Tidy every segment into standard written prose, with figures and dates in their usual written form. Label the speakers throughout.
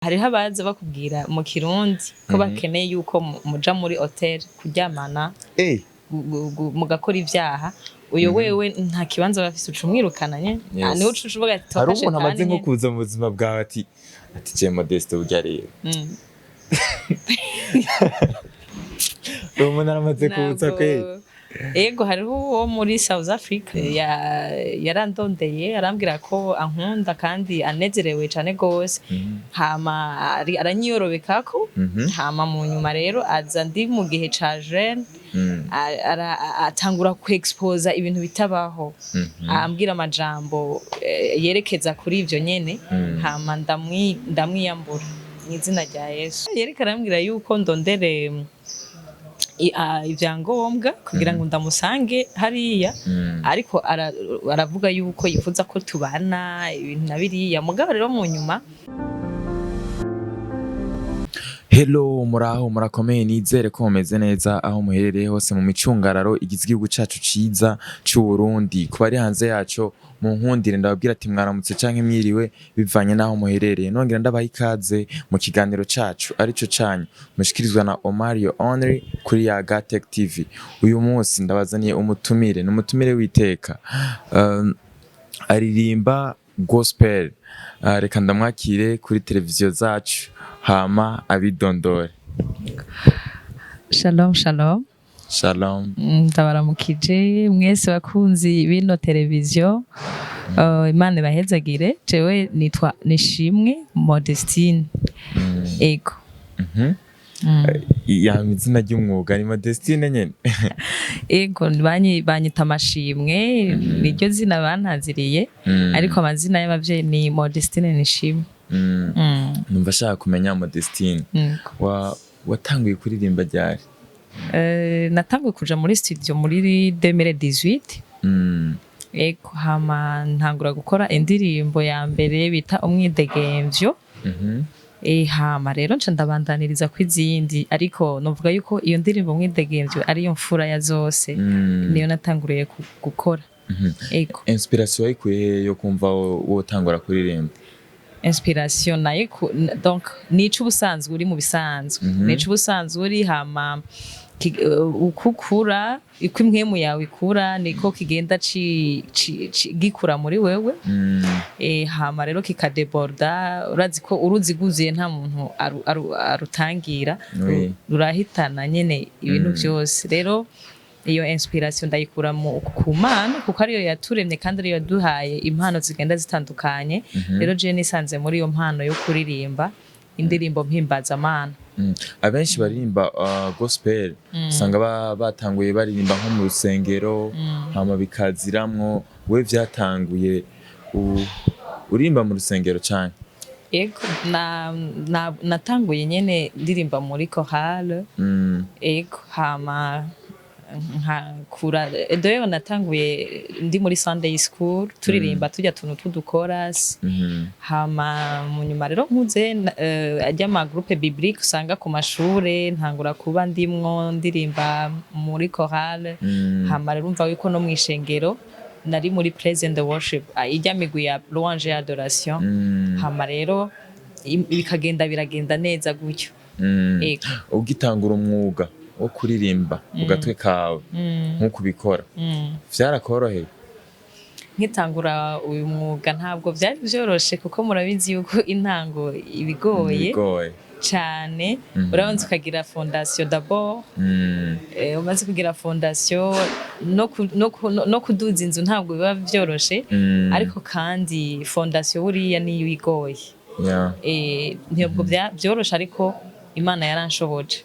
Speaker 1: hariho abaza bakubwira mu Kirundi ko bakeneye yuko muja muri hotel kuryamana mugakora ivyaha uyo wewe nta kibanza bafise ucumwirukana nye niho ucuvuga ati
Speaker 2: hari umuntu amaze nko kuza mu buzima bwawe ati je Modeste urya rero umuntu aramaze kuza kweli
Speaker 1: ego hariho uwo muri South Africa yarandondeye arambwira ko ankunda kandi anezerewe cane gose hama aranyiyorobekako hama mu nyuma rero aza ndi mu gihe ca jeune atangura ku expose ibintu bitabaho ambwira amajambo yerekeza kuri ivyo nyene hama ndamwiyambura mw'izina rya Yesu yereka arambwira yuko ndondere ivyangombwa kugira ngo ndamusange hariya ariko aravuga yuko yifuza ko tubana ibintu nabiriya mugabo rero mu nyuma.
Speaker 2: Hello muraho murakomeye nizere ko mumeze neza aho muherereye hose mu micungararo igize igihugu cacu ciza c'u Burundi kuba ari hanze yaco mu nkundire ndababwira ati mwaramutse canke mwiriwe bivanye naho muherereye nongera ndabaha ikaze mu kiganiro cacu arico canyu mushikirizwa na Omario Only kuri ya Tech TV. Uyu munsi ndabazaniye umutumire witeka aririmba gospel reka ndamwakire kuri televiziyo zacu hama abidondore.
Speaker 1: Shalom shalom.
Speaker 2: Shalom.
Speaker 1: Ndabaramukije mwese bakunzi bino televiziyo Imana ibahezagire jewe nitwa Nishimwe Modestine. Ego.
Speaker 2: Ya izina ry'umwuga ni Modestine nyene.
Speaker 1: Ego banyita Mashimwe niryo zina bantaziriye ariko amazina y'abavyeyi ni Modestine Nishimwe.
Speaker 2: Numva shaka kumenya Modestine watanguye kuririmba ryari?
Speaker 1: Natanguye kuja muri studio muri 2018. Ego hama ntangura gukora indirimbo ya mbere bita umwidegemvyo. Hama rero nca ndabandaniriza kw'izindi ariko novuga yuko iyo ndirimbo umwidegemvyo ari yo mfura ya zose niyo natanguriye gukora. Ego.
Speaker 2: Inspiration yikuye yo kumva wotangura kuririmba?
Speaker 1: Inspiration nayo donc nico ubusanzwe uri mu bisanzwe nico ubusanzwe uri hama ukukura iko impwemu yawe ikura niko kigenda gikura muri wewe hama rero kikadeborda urazi ko uruziguziye nta muntu arutangira rurahitana nyene ibintu byose rero iyo inspiration ndayikura ku Mana kuko ariyo yaturemye kandi ariyo yaduhaye impano zigenda zitandukanye rero je nisanze muri iyo mpano yo kuririmba indirimbo mpimbaza Mana.
Speaker 2: Abenshi baririmba gospel usanga batanguye baririmba nko mu rusengero hama bikaziramwo we vyatanguye urimba mu rusengero cyane?
Speaker 1: Ego natanguye nyene ndirimba muri chorale. Ego hama nkakura edoyo natanguye ndi muri Sunday school turirimba tujya tuntu tudukoras hama mu nyuma rero nkuze ajya ma groupe biblique usanga ku mashure ntangura kuba ndimwo ndirimba muri chorale hama rero umva yuko no mwishengero nari muri praise and worship ijya migwi ya louange et adoration hama rero biragenda neza gutyo.
Speaker 2: Ugitangura umwuga wo kuririmba ugatwe kawe nko kubikora vyarakoroheye?
Speaker 1: Nkitangura uyu mwuga ntabwo byari byoroshe kuko murabizi yuko intango ibigoye cyane urabanza ukagira fondation d'abord umaze kugira fondation no kuduza inzu ntabwo biba byoroshe ariko kandi fondation buriya niyo igoye ntabwo byoroshe ariko Imana yaranshoboje.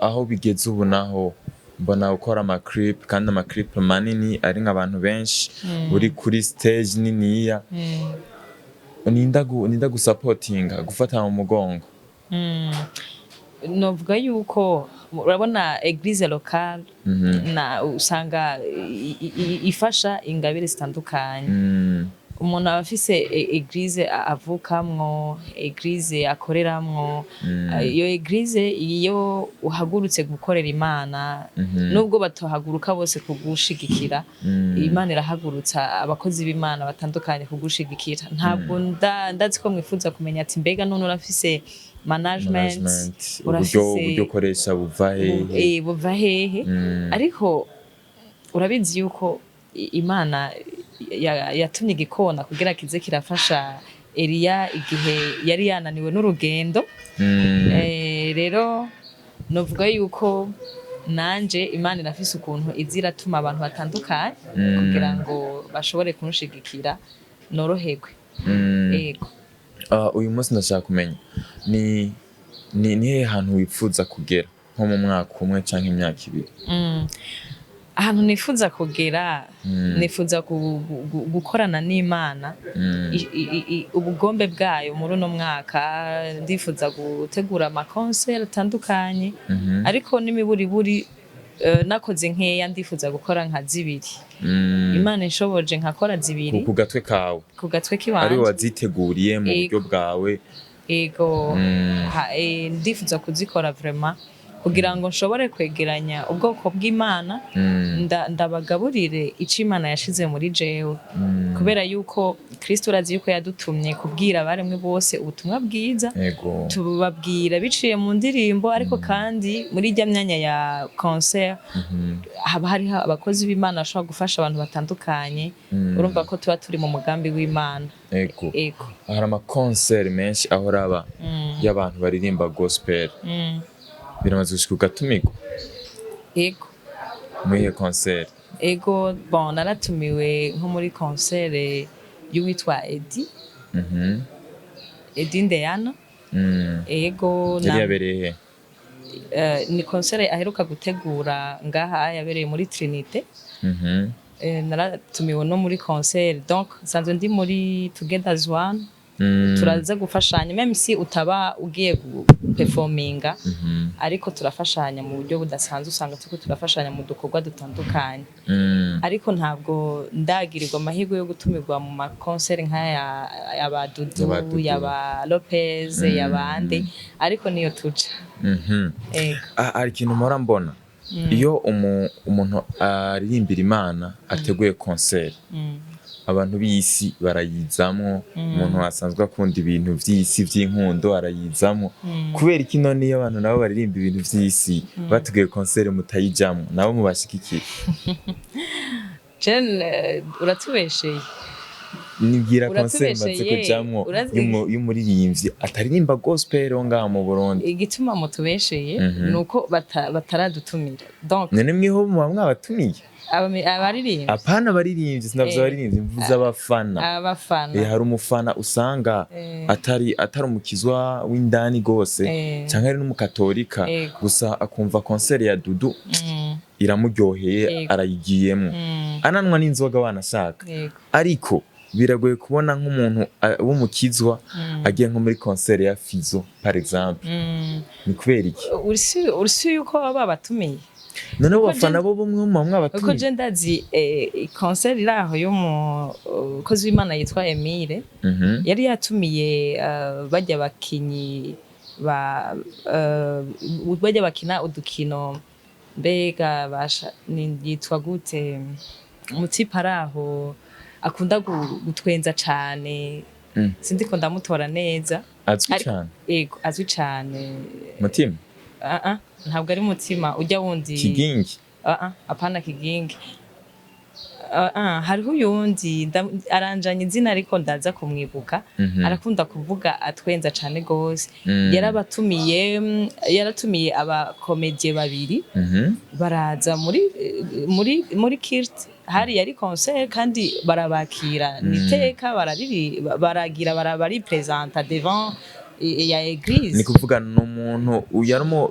Speaker 2: Aho bigeze ubu naho mbona ukora amaclip kandi amaclip manini ari nk'abantu benshi uri kuri stage niniya ninda gusupportinga gufata mu mugongo.
Speaker 1: Novuga yuko urabona eglise locale na usanga ifasha ingabire zitandukanye umuntu aba afise eglise avukamwo, eglise akoreramwo. Iyo eglise iyo uhagurutse gukorera Imana, nubwo batohaguruka bose kugushigikira, Imana irahagurutsa abakozi b'Imana batandukanye kugushigikira. Ntabwo ndazi ko mwifuza kumenya ati mbega none urafise management,
Speaker 2: uburyo koresha
Speaker 1: buva hehe, ariko urabizi yuko Imana yatumye igikona kugira kize kirafasha Eliya igihe yari yananiwe n'urugendo. Rero novuga yuko nanje Imana irafise ukuntu iziratuma abantu batandukanye kugira ngo bashobore kunshigikira noroherwe. Yego.
Speaker 2: Uyu munsi ndashaka kumenya ni hehe hantu wifuza kugera nko mu mwaka umwe canke imyaka ibiri?
Speaker 1: Ahantu nifuza kugera, nifuza gukorana n'Imana, ubugombe bwayo muri uno mwaka. Ndifuza gutegura amakoncert atandukanye, ariko n'imiburiburi nakoze nkeya, ndifuza gukora nka zibiri. Imana inshoboje nkakora zibiri
Speaker 2: ku gatwe kawe,
Speaker 1: ku gatwe kiwanje,
Speaker 2: ari waziteguriye mu buryo bwawe.
Speaker 1: Ego. Ndifuza kuzikora vraiment kugira ngo nshobore kwegeranya ubwoko bw'Imana, ndabagaburire ico Imana yashize muri jewe, kubera yuko Kristo urazi yuko yadutumye kubwira abaremwe bose ubutumwa bwiza. Tubabwira biciye mu ndirimbo, ariko kandi muri irya myanya ya concert haba hariho abakozi b'Imana bashobora gufasha abantu batandukanye. Urumva ko tuba turi mu mugambi w'Imana.
Speaker 2: Ego. Hari amakoncert menshi ahora aba y'abantu baririmba gospel. Biramaze gushika ugatumirwa?
Speaker 1: Ego.
Speaker 2: Muri concert?
Speaker 1: Ego, bon, naratumiwe nko muri concert y'uwitwa Edi. Edi Ndeyana. Ego.
Speaker 2: Yari yabereye he?
Speaker 1: Ni concert aheruka gutegura ngaha, yabereye muri Trinité. Naratumiwe no muri concert, donc sanzwe ndi muri Together as One. Turaza gufashanya, même si utaba ugiye performinga, ariko turafashanya mu buryo budasanzwe. Usanga tuko turafashanya mu dukorwa dutandukanye. Ariko ntabwo ndagirirwa amahirwe yo gutumirwa mu makoncert nk'aya yaba Dudu, yaba Lopez, yabande, ariko niyo tuja.
Speaker 2: Ari ikintu mpora mbona iyo umuntu aririmbira Imana ateguye concert, abantu b'isi barayizamwo. Umuntu asanzwe akunda ibintu vy'isi vy'inkundo arayizamwo. Kubera iki none iyo abantu nabo baririmba ibintu vy'isi bateguye concert mutayijamwo, nabo mubashigikira?
Speaker 1: Uratubesheye.
Speaker 2: Nibwira concert maze kujamwo y'umuririmbyi ataririmba gospel ngaha mu Burundi.
Speaker 1: Igituma mutubesheye nuko bataradutumira. Donc
Speaker 2: none mwiho mwabatumiye
Speaker 1: abaririmbyi?
Speaker 2: Apana abaririmbyi, sinavuze abaririmbyi, mvuze abafana. Hari umufana usanga atari umukizwa w'indani gose, canke ari n'umukatolika gusa akumva concert ya Dudu iramuryoheye, arayigiyemo, ananwa n'inzoga wanashaka. Ariko biragoye kubona nk'umuntu w'umukizwa agiye nko muri concert ya Fizo par exemple. Ni kubera iki?
Speaker 1: Urisi yuko baba batumiye?
Speaker 2: None abafana bo bumwe mu mwabatumiye?
Speaker 1: Uko je ndazi concert iraho yo mu kozi w'Imana yitwa Emile, yari yatumiye bajya bakinyi bajya bakina udukino, mbega yitwa gute, umutipe araho akunda gutwenza cane, sindiko ndamutora neza.
Speaker 2: Azwi cane?
Speaker 1: Ego, azwi cane.
Speaker 2: Mutima?
Speaker 1: Ntabwo ari Mutima, ujya wundi
Speaker 2: Kigingi?
Speaker 1: Apana Kigingi. Hariho uyundi aranjanye izina ariko ndaza kumwibuka. Arakunda kuvuga atwenza cane gose. Yaratumiye abakomedie babiri, baraza muri Kirt. Hari yari concert kandi barabakira niteka, baragira barabari presenta devant ya eglise.
Speaker 2: Ni kuvuga n'umuntu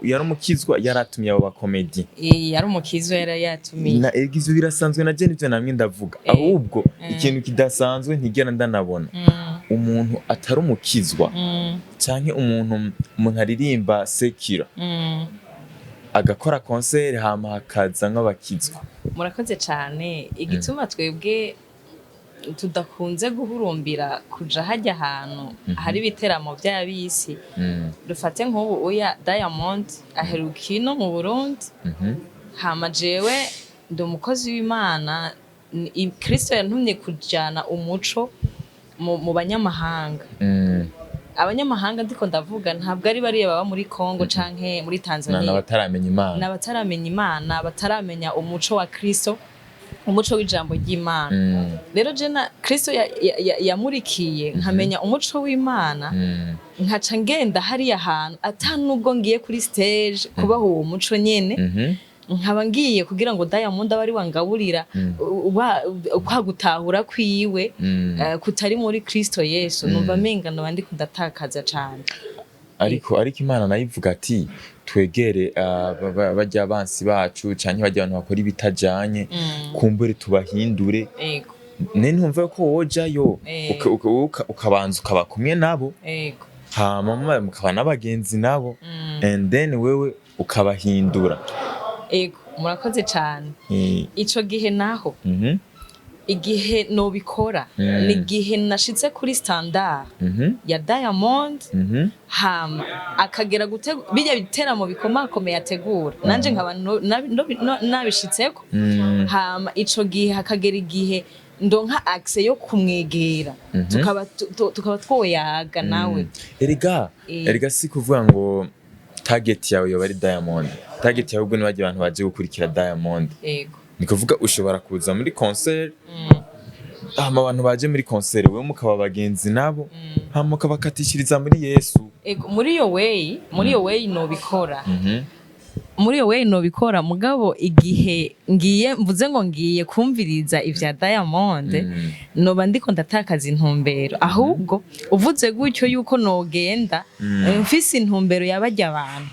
Speaker 2: yaramukizwa yaratumye abo bakomedi?
Speaker 1: Yari umukizwa yaratumiye.
Speaker 2: Na eglise birasanzwe na je nivyo namwe ndavuga, ahubwo ikintu kidasanzwe ntigera ndanabona umuntu atari umukizwa canke umuntu aririmba sekira agakora concert hama hakaza nk'abakizwa.
Speaker 1: Murakoze cyane. Igituma twebwe tudakunze guhurumbira kuja hajya ahantu hari ibiteramo by'abisi dufate nk'ubu uya Diamond aheruka ino mu Burundi hama jewe ndi umukozi w'Imana Kristo yantumye kujana umuco mu banyamahanga abanyamahanga ndiko ndavuga ntabwo ari bariya baba muri Congo canke muri Tanzania n'abataramenya Imana bataramenya umuco wa Kristo umuco w'ijambo ry'Imana rero jena Kristo yamurikiye nkamenya umuco w'Imana nkaca ngenda hari ahantu atanubwo ngiye kuri stage kubaho uwo muco nyene nkaba ngiye kugira ngo Diamond abari wangaburira kwagutahura kwiwe kutari muri Kristo Yesu numva menga nabandi kundatakaza cyane
Speaker 2: ariko Imana nayivuga ati twegere bajya abansi bacu canke bajya abantu bakora ibitajanye kumbure tubahindure ntumva ko wojayo ukabanza ukaba kumwe nabo hama mukaba n'abagenzi nabo and then wewe ukabahindura
Speaker 1: murakoze cyane ico gihe naho igihe nobikora ni gihe nashitse kuri standard ya Diamond hama akagera bijya biteramo bikomakomeye ategura nanje nkaba nabishitseko hama ico gihe hakagera igihe ndonka access yo kumwegera tukaba twoyaga nawe
Speaker 2: erega si kuvuga ngo target yawe yoba ari Diamond target yawe ubwo nibajye abantu baje gukurikira Diamond ni kuvuga ushobora kuza muri concert hama abantu baje muri concert wewe mukaba bagenzi nabo hama mukabakatishiriza muri Yesu
Speaker 1: muri yo way nobikora muri yo way nobikora mugabo igihe mvuze ngo ngiye kumviriza ivya Diamond noba ndiko ndatakaza intumbero ahubwo uvuze gutyo yuko nogenda mfise intumbero yabajya abantu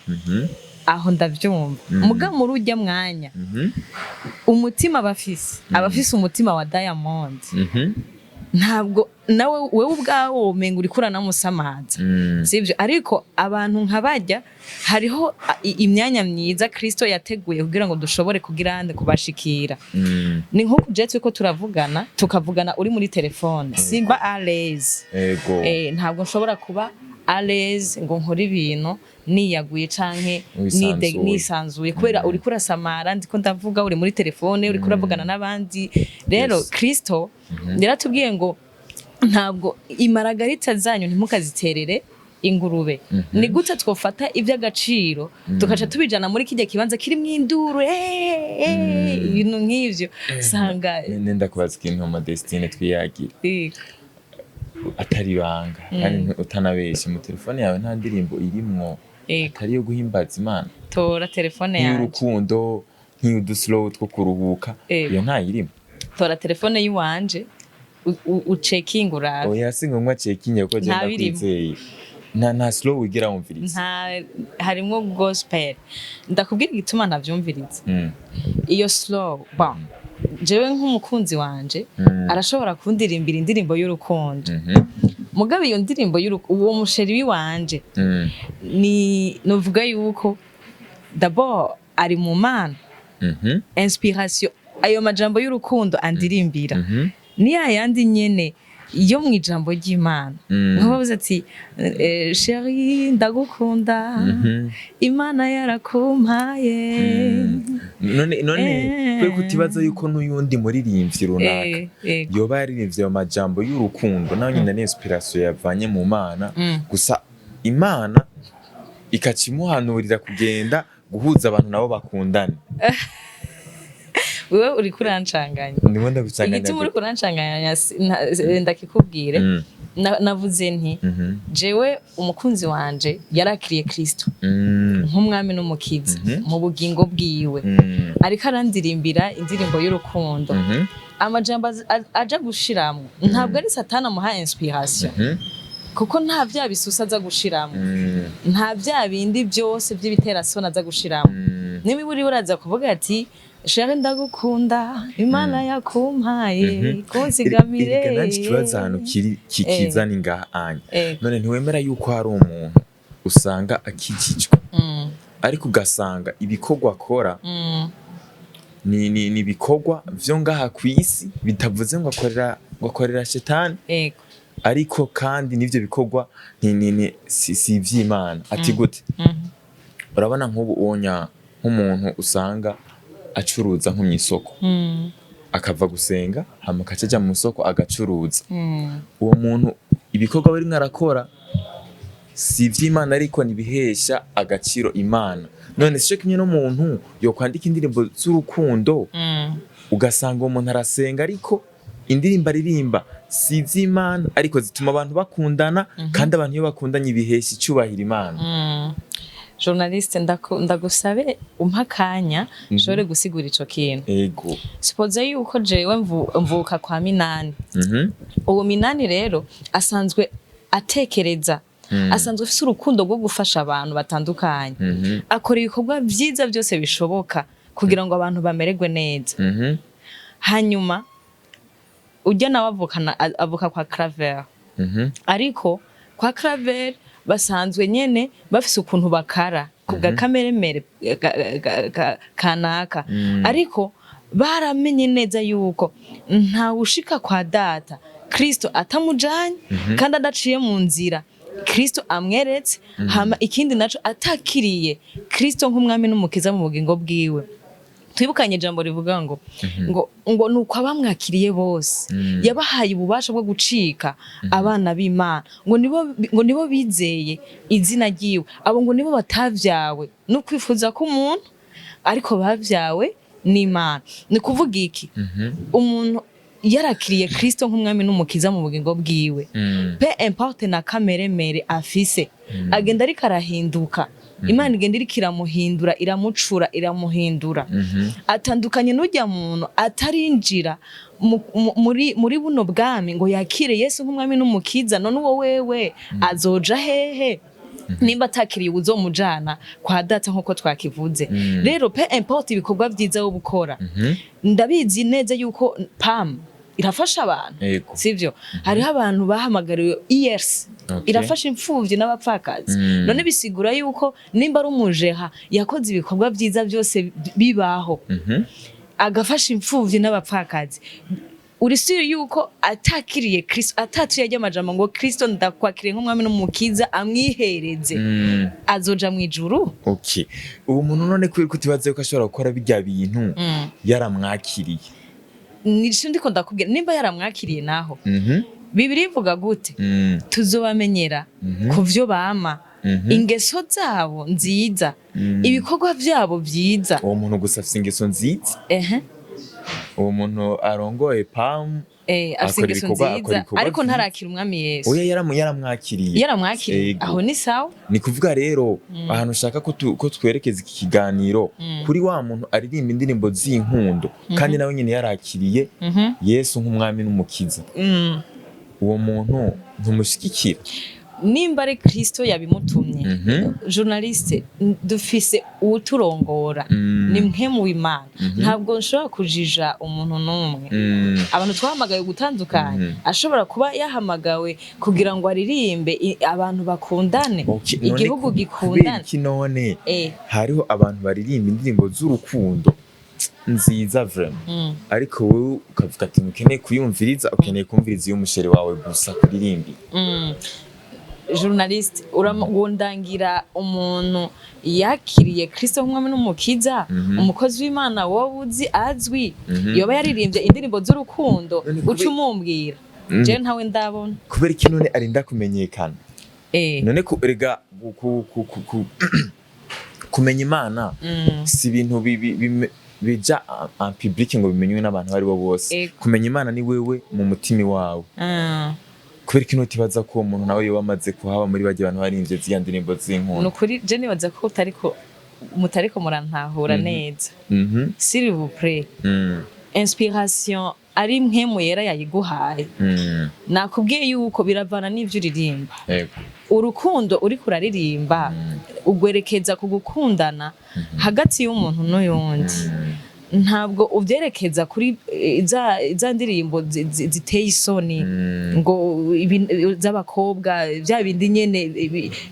Speaker 1: aho ndavyumva muga muri urya mwanya umutima abafise umutima wa Diamond ntabwo nawe wewe ubwawo umenga uri kurana musamaza sivyo ariko abantu nkabajya hariho imyanya myiza Kristo yateguye kugira ngo dushobore kugira ande kubashikira ni nko kujetwe ko tukavugana uri muri telefone simba à l'aise ntabwo nshobora kuba à l'aise ngo nkora ibintu niyaguye canke nisanzuye kubera uri kurasamara ndiko ndavuga uri muri telefone uri kuravugana n'abandi rero Kristo yaratubwiye ngo ntabwo imaragarita zanyu ntimukaziterere ingurube ni gute twofata ivy'agaciro tukaca tubijana muri kijya kibanza kiri mw'induru ibintu nk'ivyo sanga
Speaker 2: nenda kubaza ikintu mu destiny twiyagira atari banga kandi utanabeshe mu telefone yawe nta ndirimbo irimwo atari yo guhimbaza Imana
Speaker 1: tora telefone yawe
Speaker 2: y'urukundo nk'uduslow two kuruhuka iyo nta irimo
Speaker 1: tora telefone yiwanje uchecking urabe
Speaker 2: oya singo mwa checking uko genda kwizeye nta slow wigira wumviriza
Speaker 1: harimo gospel ndakubwira igituma ntavyumviriza iyo slow jewe nk'umukunzi wanje arashobora kundirimbira indirimbo y'urukundo mugabe iyo ndirimbo uwo musheri wanje ni novuga yuko d'abord ari mu Mana inspiration ayo majambo y'urukundo andirimbira ni yandi nyene iyo mwijambo ry'Imana nkabavuze ati chérie ndagukunda Imana yarakumpaye
Speaker 2: none kwe kutibaza yuko n'uyundi muririmbyi runaka yoba yaririmbye ayo majambo y'urukundo naho nyine inspiration yavanye mu Mana gusa Imana ikacimuhanurira kugenda guhuza abantu nabo bakundana
Speaker 1: wewe uri kurancanganya
Speaker 2: ndimo ndagucanganya
Speaker 1: igiti muri kurancanganya ndakikubwire navuze nti jewe umukunzi wanje yarakiriye Kristo nk'umwami n'umukiza mu bugingo bwiwe ariko arandirimbira indirimbo y'urukundo amajambo aja gushiramo ntabwo ari satana muha inspiration kuko nta bya bisusa aza gushiramo nta bya bindi byose by'ibiterasoni aza gushiramo nimiburi uraza kuvuga ati Shari ndagukunda Imana yakumpaye konsigamire
Speaker 2: nanje kibaza hano kikizana ingahanya none ntiwemera yuko hari umuntu usanga akijijwe ariko ugasanga ibikorwa akora ni ibikorwa vyo ngaha kwisi bitavuze ngo akorera ngo akorera shetani
Speaker 1: ego
Speaker 2: ariko kandi n'ivyo bikorwa si ivy'Imana. Ati gute? Urabona nk'ubu onya nk'umuntu usanga acuruza nko mw'isoko akava gusenga hama akaja mu soko agacuruza, uwo muntu ibikorwa bari mwarakora si ivy'Imana ariko nibihesha agaciro Imana. None sico kimwe n'umuntu yo kwandika indirimbo z'urukundo ugasanga uwo muntu arasenga ariko indirimbo aririmba si ivy'Imana ariko zituma abantu bakundana kandi abantu iyo bakundanye bihesha icubahiro Imana.
Speaker 1: Journaliste ndagusabe umpa akanya nshobore gusigura ico kintu.
Speaker 2: Ego.
Speaker 1: Suppose yuko jewe mvuka kwa Minani. Uwo Minani rero asanzwe atekereza asanzwe afise urukundo rwo gufasha abantu batandukanye. Akora ibikorwa vyiza byose bishoboka kugira ngo abantu bamererwe neza. Hanyuma ujya nawe avuka kwa Claver. Ariko kwa Claver basanzwe nyene bafise ukuntu bakara kubwa kameremere kanaka, ariko baramenye neza yuko nta ushika kwa data Kristo atamujanye kandi adaciye mu nzira Kristo amweretse. Hama ikindi naco atakiriye Kristo nk'umwami n'umukiza mu bugingo bwiwe. Twibukanye ijambo rivuga ngo nuko abamwakiriye bose yabahaye ububasha bwo gucika abana b'Imana, ngo nibo bizeye izina ryiwe. Abo ngo nibo batavyawe no kwifuza ko umuntu ariko bavyawe n'Imana. Ni kuvuga iki? Umuntu yarakiriye Kristo nk'umwami n'umukiza mu bugingo bwiwe, pe importe na kameremere afise agenda ariko arahinduka. Imana igenda iriko iramuhindura, iramucura, iramuhindura. Atandukanye n'ujya muntu atarinjira muri buno bwami ngo yakire Yesu nk'umwami n'umukiza. None uwo wewe azoja hehe nimba atakiriye uzomujana kwa data nkuko twakivuze? Rero pe importe ibikorwa vyiza wo gukora, ndabizi neza yuko PAM irafasha abantu, sivyo? Hariho abantu bahamagariwe ERS irafasha imfuvyi n'abapfakazi. None bisigura yuko nimba ari umujeha yakoze ibikorwa vyiza byose bibaho agafasha imfuvyi n'abapfakazi, urisiri yuko atakiriye Kristo, atatuye y'amajambo ngo Kristo ndakwakiriye nk'umwami n'umukiza amwihereze, azoja mu ijuru.
Speaker 2: Okay, ubu muntu none kwiri kutibaze ko ashobora gukora bijya bintu yaramwakiriye?
Speaker 1: Nico ndiko ndakubwira, nimba yaramwakiriye naho Bibiri ivuga gute? Tuzobamenyera ku vyo bama, ingeso zabo nziza, ibikorwa vyabo vyiza.
Speaker 2: Uwo muntu gusa afise ingeso nziza? Uwo muntu arongoye PAM
Speaker 1: afise ingeso nziza ariko ntarakira umwami Yesu.
Speaker 2: Oya yaramwakiriye.
Speaker 1: Yaramwakiriye, aho ni sawa.
Speaker 2: Ni kuvuga rero ahantu ushaka ko twerekeza iki kiganiro kuri wa muntu aririmba indirimbo z'inkundo kandi nawe nyine yarakiriye Yesu nk'umwami n'umukiza. Uwo muntu ntumushikikira?
Speaker 1: Nimba ari Kristo yabimutumye, journaliste dufise uturongora, ni mwe mu Imana. Ntabwo nshobora kujija umuntu numwe. Abantu twahamagaye gutandukanye, ashobora kuba yahamagawe kugira ngo aririmbe abantu bakundane, igihugu gikundane.
Speaker 2: Iki none hariho abantu baririmba indirimbo z'urukundo nziza vraiment, ariko wowe ukavuga ati mukeneye kuyumviriza, ukeneye kumviriza iyo umusheri wawe gusa kuririmbi.
Speaker 1: Journaliste uramundangira umuntu yakiriye Kristo nk'umwami n'umukiza, umukozi w'Imana wowe uzi azwi, yoba yaririmbye indirimbo z'urukundo uca umumbwira? Je ntawe ndabona.
Speaker 2: Kubera iki none arinda kumenyekana? None kurega kumenya Imana si ibintu bija en public ngo bimenywe n'abantu bari bo bose. Kumenya Imana ni wewe mu mutima wawe. Kubera iki notibaza ko umuntu nawe yoba amaze kuhaba muri baje abantu barimvye ziya ndirimbo z'inkundo?
Speaker 1: Nukuri je nibaza ko mutariko murantahura neza. S'il vous plaît, inspiration ari mwe mu yera yayiguhaye. Nakubwiye yuko biravana n'ivyo uririmba. Urukundo uri kuraririmba ugwerekeza ku gukundana hagati y'umuntu n'uyundi. ntabwo uvyerekeza kuri za ndirimbo ziteye isoni ngo z'abakobwa bya bindi nyene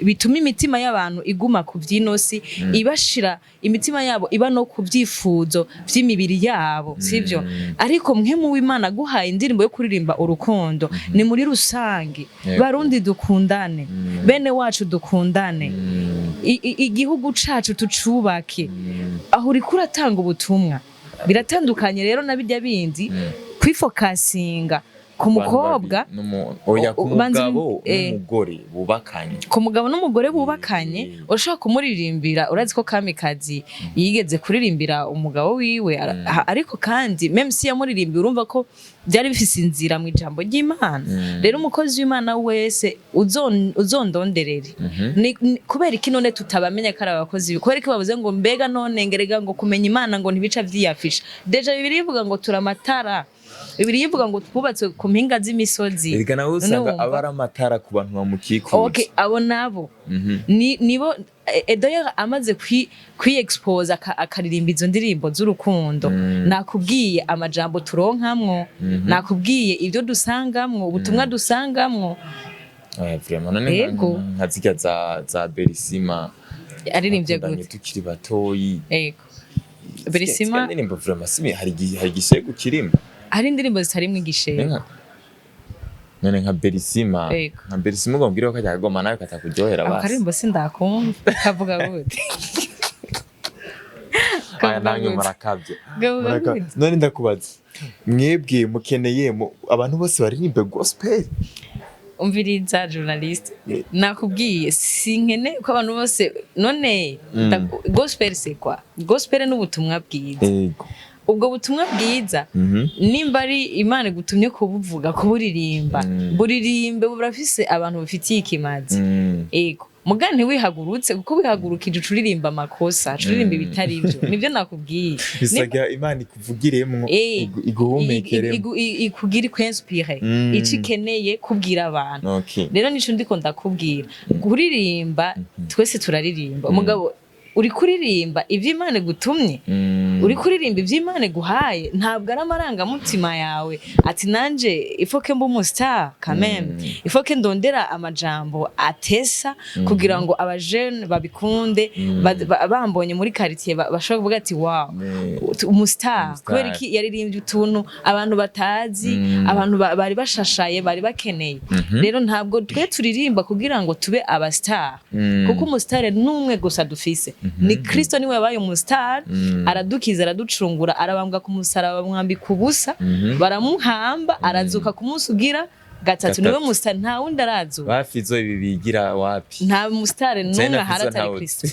Speaker 1: bituma imitima y'abantu iguma ku vyinosi ibashira imitima yabo iba no ku vyifuzo vy'imibiri yabo sivyo ariko mwe mu w'Imana guhaye indirimbo yo kuririmba urukundo ni muri rusangi barundi dukundane bene wacu dukundane igihugu cacu tucubake aho uri kuratanga ubutumwa biratandukanye rero na bijya bindi kwifokasinga ku mukobwa
Speaker 2: umugabo n'umugore bubakanye
Speaker 1: ku mugabo n'umugore bubakanye ushaka kumuririmbira urazi ko Kamikazi yigeze kuririmbira umugabo wiwe ariko kandi même si yamuririmbiye urumva ko byari bifise inzira mu ijambo ry'Imana rero umukozi w'Imana wese uzondonderere kubera iki none tutabamenya ko ari abakozi kubera ko bavuze ngo mbega none ngerega ngo kumenya Imana ngo ntibica vyiyafisha deja Bibiliya ivuga ngo turamatara Bibiliya ivuga ngo twubatse ku mpinga z'imisozi
Speaker 2: erega nawe usanga abara amatara ku bantu bamukikuza
Speaker 1: okay abo nabo nibo Edoya amaze kwi-expose akaririmba izo ndirimbo z'urukundo nakubwiye amajambo turonkamwo nakubwiye ibyo dusangamwo ubutumwa dusangamwo
Speaker 2: vraiment none nka zirya za Berisima
Speaker 1: aririmbye gute
Speaker 2: tukiri batoyi
Speaker 1: yego Berisima
Speaker 2: indirimbo vraiment simi hari igishego kirimo
Speaker 1: hari indirimbo zitarimwe igishego
Speaker 2: none nka Berisima ugambwira ko kajagoma nawe katakuryohera basi
Speaker 1: akarimbo sindakumva kavuga gute
Speaker 2: nanyu murakabye none ndakubaza mwebwe mukeneye abantu bose baririmbe gospel
Speaker 1: umviriza journalist nakubwiye sinkene ko abantu bose none gospel c'est quoi gospel n'ubutumwa bwiza ubwo butumwa bwiza nimba ari Imana gutumye kubuvuga kuburirimba buririmbe burafise abantu bafitiye ikimazi ego mugani wihagurutse kuko wihagurukije ucuririmba amakosa ucuririmba ibitari byo nivyo nakubwiye
Speaker 2: bisaga Imana ikuvugiremwo iguhumekeremo
Speaker 1: ikugira kwinspire ikikeneye kubwira abantu rero nico ndiko ndakubwira kuririmba twese turaririmba umugabo uri kuririmba ivy'Imana gutumye uri kuririmba ivy'Imana guhaye ntabwo ari amarangamutima yawe ati nanje ifoke mbu umustar quand même ifoke ndondera amajambo atesa kugira ngo abajeune babikunde bambonye muri quartier bashobora kuvuga ati wow umustar kubera iki yaririmbye utuntu abantu batazi abantu bari bashashaye bari bakeneye rero ntabwo twe turirimba kugira ngo tube abastar kuko umustar numwe gusa dufise ni Kristo niwe yabaye umustar aradukiza araducungura arabambwa ku musaraba bamwambika ubusa baramuhamba arazuka ku munsi ugira gatatu niwe mustar nta wundi arazuka
Speaker 2: bafizo ibi bigira wapi
Speaker 1: nta mustar numwe haratari Kristo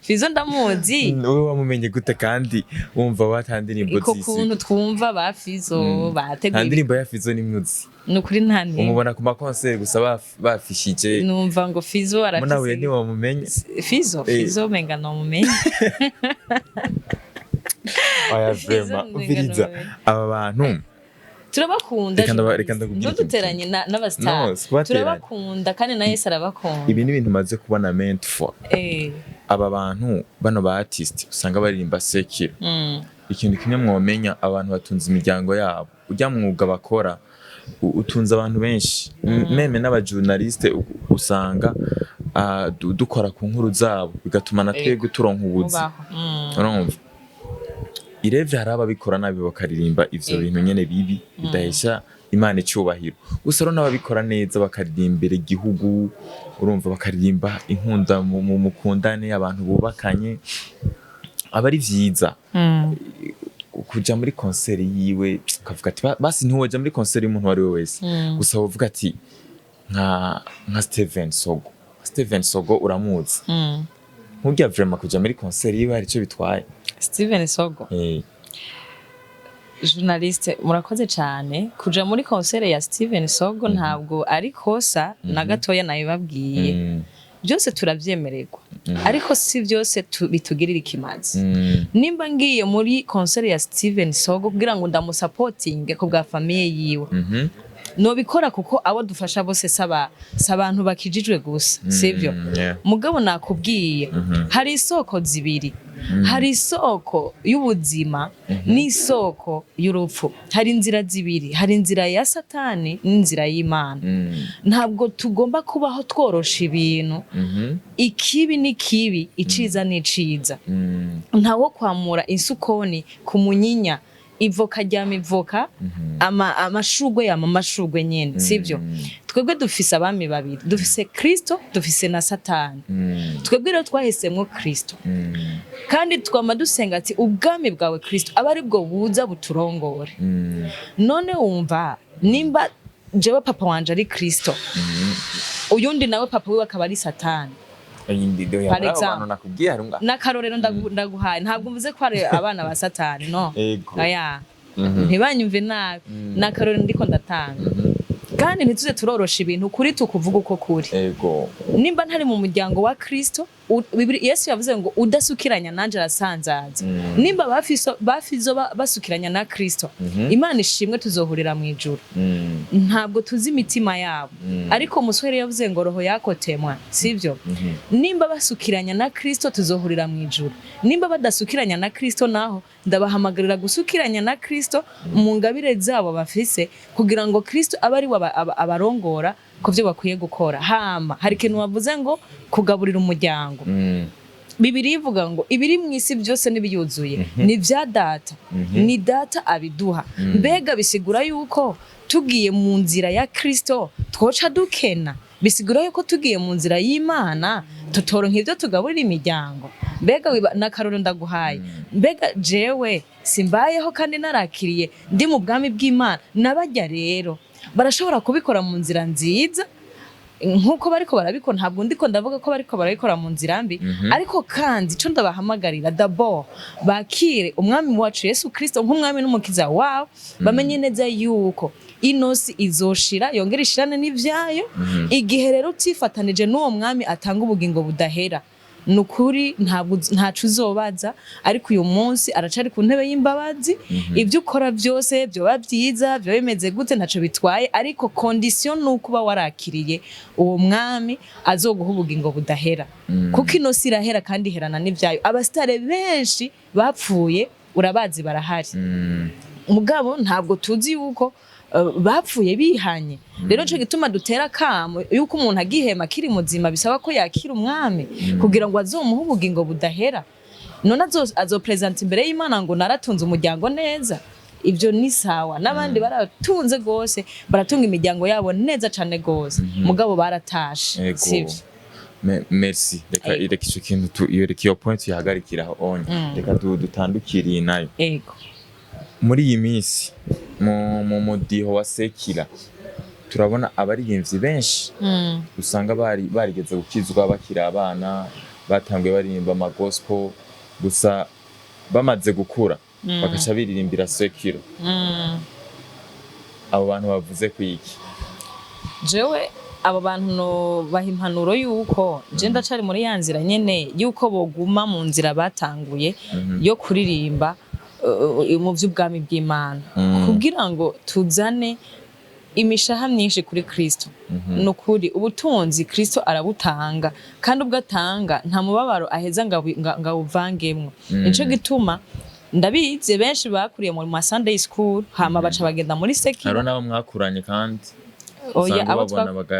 Speaker 1: Fizo ndamuzi
Speaker 2: wowe wamumenye gute kandi wumva watandirimbo zisi
Speaker 1: iko kuntu twumva bafizo bateguye
Speaker 2: tandirimbo ya Fizo nimwuzi
Speaker 1: nukuri ntani
Speaker 2: umubona ku makonseri gusa bafishije
Speaker 1: numva ngo Fizo arafise
Speaker 2: munawe ni wamumenye
Speaker 1: Fizo menga no mumenye
Speaker 2: aya vraiment uviriza aba bantu
Speaker 1: turabakunda
Speaker 2: reka ndakubwira
Speaker 1: duteranye n'abastar turabakunda kandi na Yesu arabakunda
Speaker 2: ibi ni ibintu maze kubona ment for aba bantu bano ba artist usanga baririmba sekiro ikintu kimwe mwomenya abantu batunze imiryango yabo ujya mwuga bakora utunze abantu benshi meme n'abajournaliste usanga dukora ku nkuru zabo bigatuma natwebwe turonka ubuzi urumva irevye hari ababikora nabi bakaririmba ivyo bintu nyene bibi bidahesha Imana icyubahiro gusa rero n'ababikora neza bakaririmbira igihugu urumva bakaririmba inkunda mu mukundane abantu bubakanye aba ari vyiza kuja muri concert yiwe ukavuga ati basi ntiwoja muri concert y'umuntu wari we wese gusa wovuga ati nka Steven Sogo uramuzi nk'urya vraiment kuja muri concert yiwe hari ico bitwaye
Speaker 1: Steven Sogo journaliste murakoze cyane kuja muri concert ya Steven Sogo ntabwo ari kosa na gatoya nabibabwiye byose turavyemererwa ariko si byose bitugirira ikimazi nimba ngiye muri concert ya Steven Sogo kugira ngo ndamusupporting ko bwa famille yiwe nobikora kuko abo dufasha bose abantu bakijijwe gusa sivyo mugabo nakubwiye hari isoko zibiri hari isoko y'ubuzima n'isoko y'urupfu hari inzira zibiri hari inzira ya satani n'inzira y'Imana ntabwo tugomba kubaho tworosha ibintu ikibi n'ikibi iciza n'iciza ntawo kwamura insukoni ku munyinya ivoka ryama ivoka amashugwe yama amashugwe nyene sivyo twebwe dufise abami babiri dufise Kristo dufise na Satani twebwe rero twahisemwo Kristo kandi twama dusenga ati ubwami bwawe Kristo aba ari bwo buza buturongore none wumva nimba jewe papa wanje ari Kristo uyundi nawe papa wiwe akaba ari Satani n'akarorero ndaguhaye ntabwo mvuze ko ari abana ba Satani no oya ntibanyumve nabi n'akarorero ndiko ndatanga kandi ntituze turorosha ibintu kuri tukuvuga uko kuri nimba ntari mu muryango wa Kristo Yesu yavuze ngo udasukiranya nanje arasanzaza nimba bafizo basukiranya na Kristo Imana ishimwe tuzohurira mu ijuru ntabwo tuzi imitima yabo ariko muswere yavuze ngo roho yako temwa sivyo nimba basukiranya na Kristo tuzohurira mu ijuru nimba badasukiranya na Kristo naho ndabahamagarira gusukiranya na Kristo mu ngabire zabo bafise kugira ngo Kristo abari abarongora kuvyo bakwiye gukora hama hari ikintu wavuze ngo kugaburira umuryango Bibiri ivuga ngo ibiri mwisi byose nibiyuzuye ni vya data ni data abiduha mbega bisigura yuko tugiye mu nzira ya Kristo twoca dukena bisigura yuko tugiye mu nzira y'Imana tutoronka ivyo tugaburira imiryango mbega n'akaroro ndaguhaye mbega jewe simbayeho kandi narakiriye ndi mu bwami bw'Imana nabajya rero barashobora kubikora mu nzira nziza nkuko bariko barabikora ntabwo ndiko ndavuga ko bariko barabikora mu nzira mbi ariko kandi ico ndabahamagarira d'abord bakire umwami wacu Yesu Kristo nk'umwami n'umukiza wabo bamenye neza yuko inosi izoshira yongera ishirane n'ivyayo igihe rero utifatanije n'uwo mwami atanga ubugingo budahera nukuri ntacu uzobaza ariko uyu munsi aracari ku ntebe y'imbabazi ibyo ukora byose byo babyiza byo bimeze gute ntaco bitwaye ariko condition nuko uba warakiriye uwo mwami azoguha ubugingo budahera kuko inosi irahera kandi herana n'ivyayo abastare benshi bapfuye urabazi barahari mugabo ntabwo tuzi yuko bapfuye bihanye rero cyo gituma dutera kamo yuko umuntu agihema kiri muzima bisaba ko yakira umwami kugira ngo azomuhe ubugingo budahera none azopresent imbere y'Imana ngo naratunze umuryango neza ibyo ni sawa nabandi baratunze gose baratunga imiryango yabo neza cane gose mugabo baratashe sivyo
Speaker 2: merci reka ico kintu reka iyo point yahagarikiraho onye reka dutandukiriye nayo muri iyi minsi mu mudiho wa sekira turabona abaririmbyi benshi usanga barigeze gukizwa bakiri abana batanguye baririmba ama gospel gusa bamaze gukura bakaca biririmbira sekira abo bantu bavuze kwiki
Speaker 1: jewe abo bantu no bahimpanuro yuko je ndacari muri yanzira nyene yuko boguma mu nzira batanguye yo kuririmba mu vy'ubwami bw'Imana kugira ngo tuzane imishaha myinshi kuri Kristo nukuri ubutunzi Kristo arabutanga kandi ubwo atanga nta mubabaro aheza ngawuvangemwo nico gituma ndabize benshi bakuriye mu Sunday school hama baca bagenda muri sekira
Speaker 2: aro nabo mwakuranye kandi
Speaker 1: oya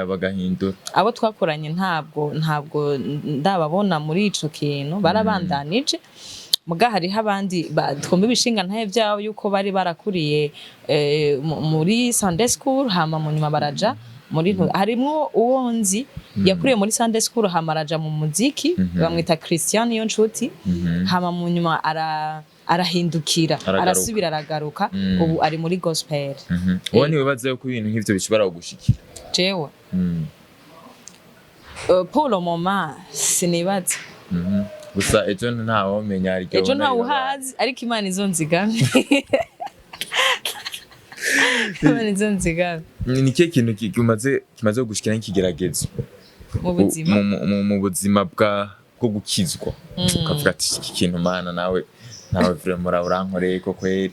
Speaker 2: bagahindura
Speaker 1: abo twakoranye ntabwo ndababona muri ico kintu barabandanije muga hari habandi twumva ibishinga ntaye byabo yuko bari barakuriye muri Sunday school hama mu nyuma baraja muri harimo uwonzi yakuriye muri Sunday school hama araja mu muziki bamwita Christian iyo nshuti hama mu nyuma arahindukira arasubira aragaruka ubu ari muri gospel
Speaker 2: wowe ni wibaze ko ibintu nk'ivyo bishobora kugushikira
Speaker 1: jewe pour le moment sinibaza
Speaker 2: gusa ejo ntawo menya ariko
Speaker 1: ejo ntawo uhazi ariko Imana izonzigamye Imana izonzigamye
Speaker 2: ni kihe kintu kimaze gushikira nk'ikigeragezo mu buzima bwo gukizwa ukavuga ati iki kintu Mana nawe vraiment urankoreye ko kweri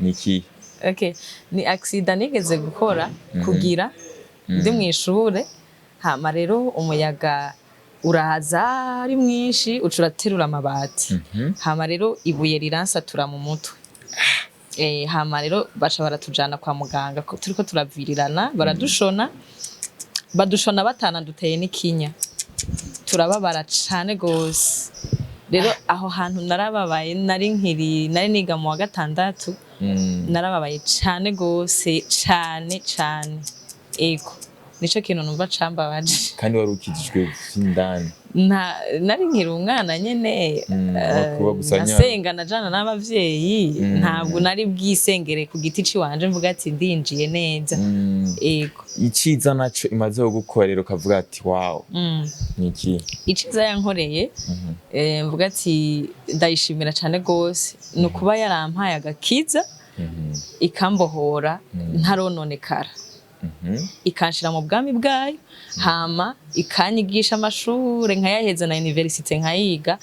Speaker 2: niki
Speaker 1: Okay, ni accident nigeze gukora kugira ndi mw'ishure, hama rero umuyaga uraza ari mwinshi ucuraterura amabati, hama rero ibuye riransatura mu mutwe. Hama rero baca baratujana kwa muganga, turiko turavirirana, badushona batana duteye n'ikinya, turababara cane gose. Rero aho hantu narababaye, nari niga mu wa gatandatu, narababaye cane gose, cane. Ego, nico kintu numva cambabaje.
Speaker 2: Kandi wari ukijijwe vy'indani?
Speaker 1: Nari nkiri umwana nyene, nasenga najana n'abavyeyi, ntabwo nari bwisengere ku giti ciwanje mvuga ati ndinjiye neza. Ego.
Speaker 2: Iciza naco imaze gukorera ukavuga ati wow, niki?
Speaker 1: Iciza yankoreye, mvuga ati ndayishimira cane gose, ni ukuba yarampaye agakiza, ikambohora ntarononekara. Ikanshira mu bwami bwayo, hama ikanyigisha amashure nkayaheza na universite nkayiga.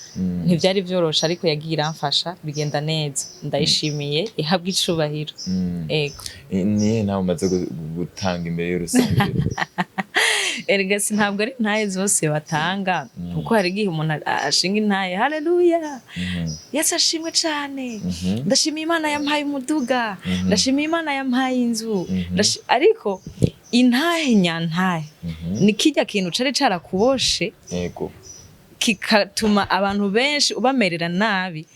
Speaker 1: Ntivyari vyorosha ariko yagiye iramfasha bigenda neza, ndayishimiye, ihabwa icubahiro. Ego.
Speaker 2: Niye nawe umaze gutanga imbere y'urusengero?
Speaker 1: Erega ntabwo ari intahe zose batanga, kuko hari igihe umuntu ashinga intahe, haleluya, Yesu ashimwe cane, ndashimiye Imana yampaye umuduga, ndashimiye Imana yampaye inzu, ariko intahe nyantahe ni kirya kintu cari carakuboshe, kikatuma abantu benshi ubamerera nabi,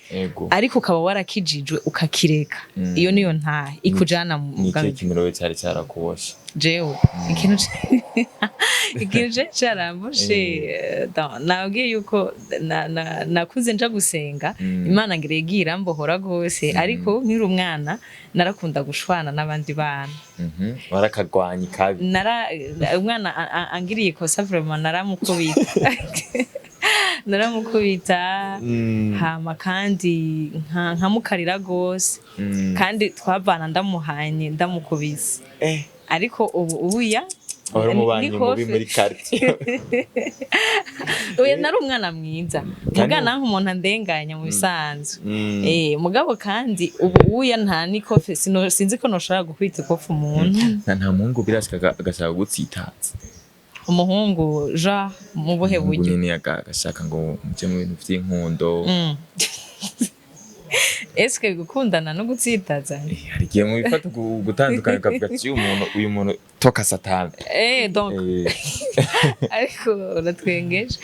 Speaker 1: ariko ukaba warakijijwe ukakireka. Iyo niyo ntahe ikujana mu bwami.
Speaker 2: Niki kimirowe cyari cyarakuboshe?
Speaker 1: Jewe ikintu caramboshe, nabwiye yuko nakuze nja gusenga, Imana ngire igiye irambohora gose, ariko nkiri umwana narakunda gushwana n'abandi bana.
Speaker 2: Warakagwanya kabi?
Speaker 1: Umwana angiriye ikosa vraiment naramukubita, hama kandi nkamukarira gose, kandi twavana ndamuhanye ndamukubise. Ariko ubuya
Speaker 2: wari umubanyi mubi muri quartier.
Speaker 1: Oya, nari umwana mwiza, mugana nk'umuntu andenganya mu bisanzwe. Mugabo kandi ubuya nta nikofe, sinzi ko noshobora gukwita ikofe umuntu.
Speaker 2: Nta muhungu birashika agashaka gutsitaza?
Speaker 1: Umuhungu mu buhe buryo?
Speaker 2: Nyine agashaka ngo muje mu bintu vy'inkundo.
Speaker 1: Eske gukundana no gutsitaza?
Speaker 2: Hari igihe mu bifata gutandukana ukavuga ati uyu muntu toka satani.
Speaker 1: Donc ariko uratwengeje.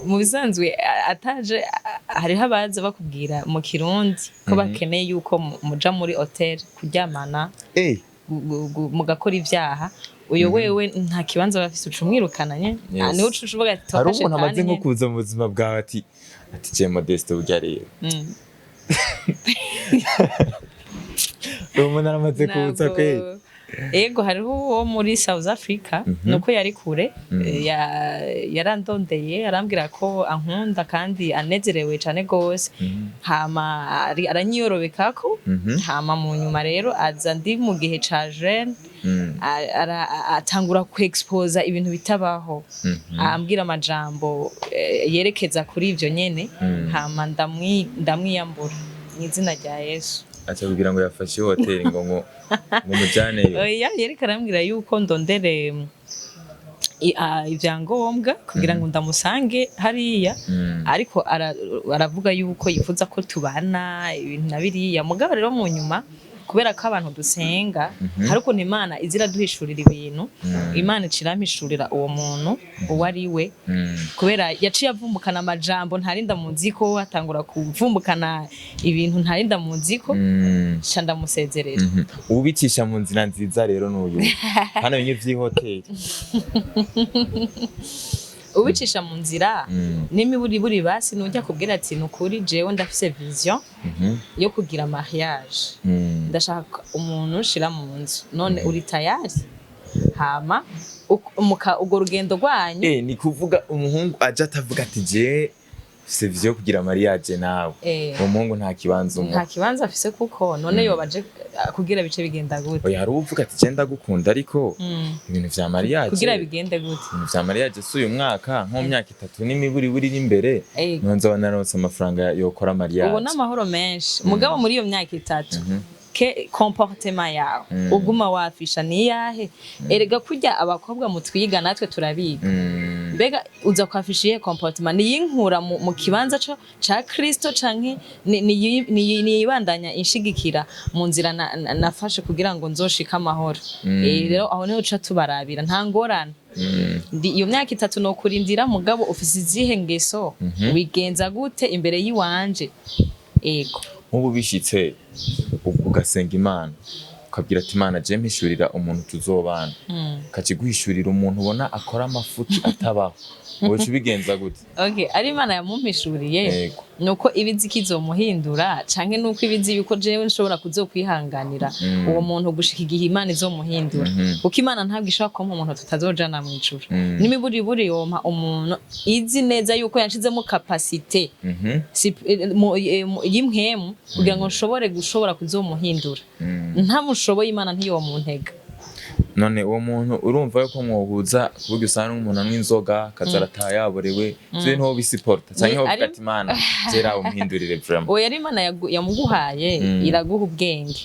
Speaker 1: Mu bisanzwe ataje, hariho abaza bakubwira mu Kirundi ko bakeneye yuko muja muri hotel kuryamana, mugakora ivyaha. Uyo wewe nta kibanza bafise ucumwirukana nyene. Niho ucuvuga ati toka
Speaker 2: shetani. Hari umuntu amaze nko kuza mu buzima bwawe ati je Modeste urya rero. Umuntu aramaze kuza kwe.
Speaker 1: Ego, hariho uwo muri South Africa, nuko yari kure, yarandondeye arambwira ko ankunda kandi anezerewe cane gose, hama aranyiyorobekako, hama mu nyuma rero aza ndi mu gihe ca jeune, atangura kuexposa ibintu bitabaho, ambwira amajambo yerekeza kuri ivyo nyene, hama ndamwiyambura mw'izina rya Yesu.
Speaker 2: Acha kugira ngo yafashe hotel ngo mujane.
Speaker 1: Oya, yereka arambwira yuko ndondere ivyangombwa kugira ngo ndamusange hariya, ariko aravuga yuko yifuza ko tubana ibintu na biriya. Mugabo rero mu nyuma, kubera ko abantu dusenga, hari ukuntu Imana izira duhishurira ibintu, Imana icirampishurira uwo muntu uwo ari we, kubera yaciye avumbukana amajambo ntarinda muziko, atangura kuvumbukana ibintu ntarinda muziko, ca ndamusezerera.
Speaker 2: Ubicisha mu nzira nziza rero n'uyu hano binye vy'ihoteli.
Speaker 1: Ubicisha mu nzira n'imiburiburi basi nujya kubwira ati nukuri jewe ndafise vision yo kugira mariage, ndashaka umuntu ushira mu nzu, none uri tayari? Hama ugo rugendo rwanyu.
Speaker 2: Ni kuvuga umuhungu aje atavuga ati je fise vision yo kugira mariage nawe. Umuhungu nta kibanza
Speaker 1: nta kibanza afise, kuko none yo baje kugira bice bigenda gute?
Speaker 2: Oya, hari uvuga ati je ndagukunda, ariko ibintu vya mariage
Speaker 1: kugira bigende gute?
Speaker 2: Ibintu vya mariage si uyu mwaka, nko myaka 3 n'imiburiburi iri imbere, nonza banaronse amafaranga yokora mariage.
Speaker 1: Ubona amahoro menshi. Mugabo muri iyo myaka 3 comportement yawe uguma wafisha ni yahe erega kurya abakobwa mutwiga natwe turabiga mbega uza kwafishiye comportement ni yinkura mu kibanza ca Kristo canke ni yibandanya inshigikira mu nzira nafashe kugira ngo nzoshika amahoro rero aho niho uca tubarabira nta ngorane iyo myaka 3 no kurindira mugabo ufise izihe ngeso wigenza gute imbere yiwanje ego
Speaker 2: nk'ubu bishitse ugasenga Imana ukabwira ati Imana je mpishurira umuntu tuzobana kaciguhishurira umuntu ubona akora amafuti atabaho wowe bigenza gute
Speaker 1: okay ari Imana yamumpishuriye nuko ibizi kizomuhindura canke nuko ibizi yuko jewe nshobora kuzokwihanganira uwo muntu gushika igihe Imana izomuhindura kuko Imana ntabwo ishaka ko umuntu tutazojana mu ijuru n'imiburi yompa umuntu izi neza yuko yanshizemo capacité yimhemu kugira ngo gushobora kuzomuhindura ntamushoboye Imana ntiyo muntega
Speaker 2: none uwo muntu urumva yuko mwohuza kuburyo usanga n'umuntu anywa inzoga kazarata yaborewe zwe nto bisiporta cyangwa uvuga ati Imana zera umuhindurire vraiment
Speaker 1: oya ari Imana yamuguhaye iraguha ubwenge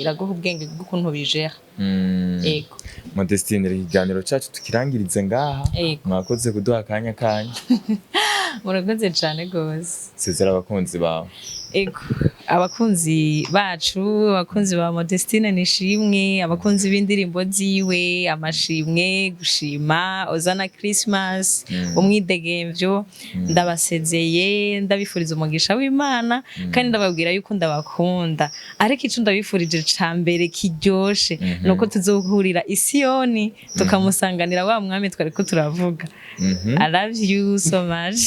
Speaker 1: iraguha ubwenge bw'ukuntu bijera ego
Speaker 2: Modestine ikiganiro cyacu tukirangirize ngaha mwakoze kuduha akanya kanya
Speaker 1: murakoze cyane gose
Speaker 2: sezera abakunzi bawe
Speaker 1: ego abakunzi bacu abakunzi ba Modestine nishimwe abakunzi b'indirimbo ziwe amashimwe gushima ozana Christmas umwidegemvyo ndabasezeye ndabifuriza umugisha w'Imana kandi ndababwira yuko ndabakunda ariko ico ndabifurije cambere kiryoshe nuko tuzohurira Isiyoni tukamusanganira wa mwami twariko turavuga I love you so much